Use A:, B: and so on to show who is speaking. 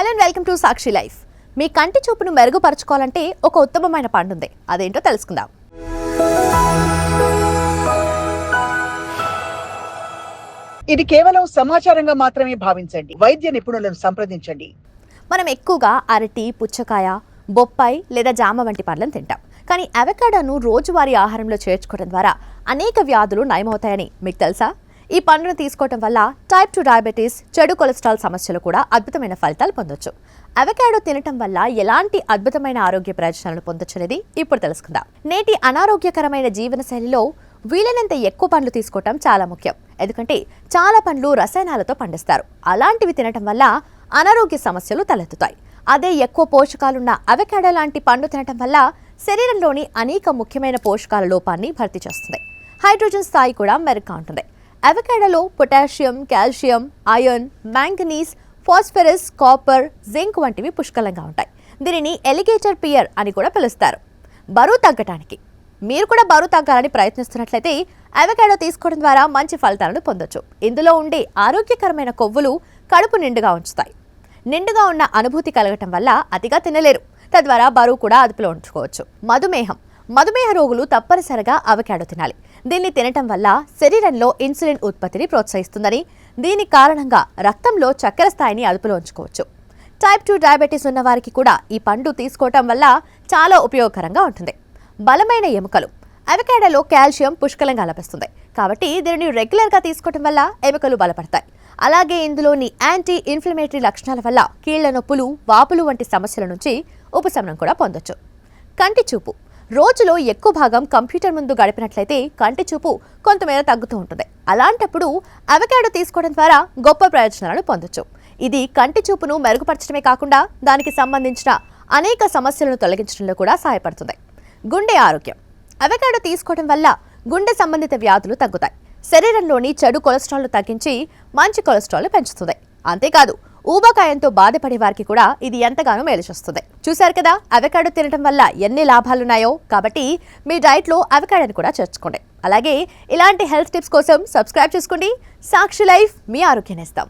A: Hello and welcome to Sakshi life. మీ కంటి చూపును మెరుగుపరచుకోవాలంటే ఒక ఉత్తమమైన పండు ఉంది. అదేంటో తెలుసుకుందాం.
B: ఇది కేవలం సమాచారంగా మాత్రమే భావించండి. వైద్య నిపుణులను సంప్రదించండి.
A: మనం ఎక్కువగా అరటి, పుచ్చకాయ, బొప్పాయి లేదా జామ వంటి పండ్లను తింటాం. కానీ అవకాడోను రోజువారీ ఆహారంలో చేర్చుకోవడం ద్వారా అనేక వ్యాధులు నయమవుతాయని మీకు తెలుసా? ఈ పండును తీసుకోవడం వల్ల టైప్ 2 డయాబెటీస్, చెడు కొలెస్ట్రాల్ సమస్యలు కూడా అద్భుతమైన ఫలితాలు పొందొచ్చు. అవకాడో తినటం వల్ల ఎలాంటి అద్భుతమైన ఆరోగ్య ప్రయోజనాలను పొందొచ్చు అనేది ఇప్పుడు తెలుసుకుందాం. నేటి అనారోగ్యకరమైన జీవనశైలిలో వీలైనంత ఎక్కువ పండ్లు తీసుకోవటం చాలా ముఖ్యం. ఎందుకంటే చాలా పండ్లు రసాయనాలతో పండిస్తారు. అలాంటివి తినటం వల్ల అనారోగ్య సమస్యలు తలెత్తుతాయి. అదే ఎక్కువ పోషకాలున్న అవకాడో లాంటి పండు తినటం వల్ల శరీరంలోని అనేక ముఖ్యమైన పోషకాల లోపాన్ని భర్తీ చేస్తుంది. హైడ్రోజన్ స్థాయి కూడా మెరుగ్గా ఉంటుంది. అవకాడోలో potassium, calcium, iron, manganese, phosphorus, copper, zinc వంటివి పుష్కలంగా ఉంటాయి. దీనిని ఎలిగేటర్ పియర్ అని కూడా పిలుస్తారు. బరువు తగ్గటానికి మీరు కూడా బరువు తగ్గాలని ప్రయత్నిస్తున్నట్లయితే అవకాడో తీసుకోవడం ద్వారా మంచి ఫలితాలను పొందొచ్చు. ఇందులో ఉండే ఆరోగ్యకరమైన కొవ్వులు కడుపు నిండుగా ఉంచుతాయి. నిండుగా ఉన్న అనుభూతి కలగటం వల్ల అతిగా తినలేరు. తద్వారా బరువు కూడా అదుపులో ఉంచుకోవచ్చు. మధుమేహ రోగులు తప్పనిసరిగా అవకాడో తినాలి. దీన్ని తినటం వల్ల శరీరంలో ఇన్సులిన్ ఉత్పత్తిని ప్రోత్సహిస్తుందని, దీని కారణంగా రక్తంలో చక్కెర స్థాయిని అదుపులో ఉంచుకోవచ్చు. టైప్ 2 డయాబెటీస్ ఉన్న వారికి కూడా ఈ పండు తీసుకోవటం వల్ల చాలా ఉపయోగకరంగా ఉంటుంది. బలమైన ఎముకలు అవకాడోలో కాల్షియం పుష్కలంగా లభిస్తుంది. కాబట్టి దీనిని రెగ్యులర్గా తీసుకోవటం వల్ల ఎముకలు బలపడతాయి. అలాగే ఇందులోని యాంటీ ఇన్ఫ్లమేటరీ లక్షణాల వల్ల కీళ్ల నొప్పులు, వాపులు వంటి సమస్యల నుంచి ఉపశమనం కూడా పొందొచ్చు. కంటి చూపు రోజులో ఎక్కువ భాగం కంప్యూటర్ ముందు గడిపినట్లయితే కంటి చూపు కొంతమేర తగ్గుతూ ఉంటుంది. అలాంటప్పుడు అవకాడో తీసుకోవడం ద్వారా గొప్ప ప్రయోజనాలను పొందొచ్చు. ఇది కంటి చూపును మెరుగుపరచడమే కాకుండా దానికి సంబంధించిన అనేక సమస్యలను తొలగించడంలో కూడా సహాయపడుతుంది. గుండె ఆరోగ్యం అవకాడో తీసుకోవడం వల్ల గుండె సంబంధిత వ్యాధులు తగ్గుతాయి. శరీరంలోని చెడు కొలెస్ట్రాల్ను తగ్గించి మంచి కొలెస్ట్రాల్ను పెంచుతుంది. అంతేకాదు ఊబకాయంతో బాధపడే వారికి కూడా ఇది ఎంతగానో మేలు చేస్తుంది. చూశారు కదా అవకాడో తినడం వల్ల ఎన్ని లాభాలున్నాయో. కాబట్టి మీ డైట్లో అవకాడోని కూడా చేర్చుకోండి. అలాగే ఇలాంటి హెల్త్ టిప్స్ కోసం సబ్స్క్రైబ్ చేసుకోండి. సాక్షి లైఫ్, మీ ఆరోగ్యాన్ని ఇస్తాం.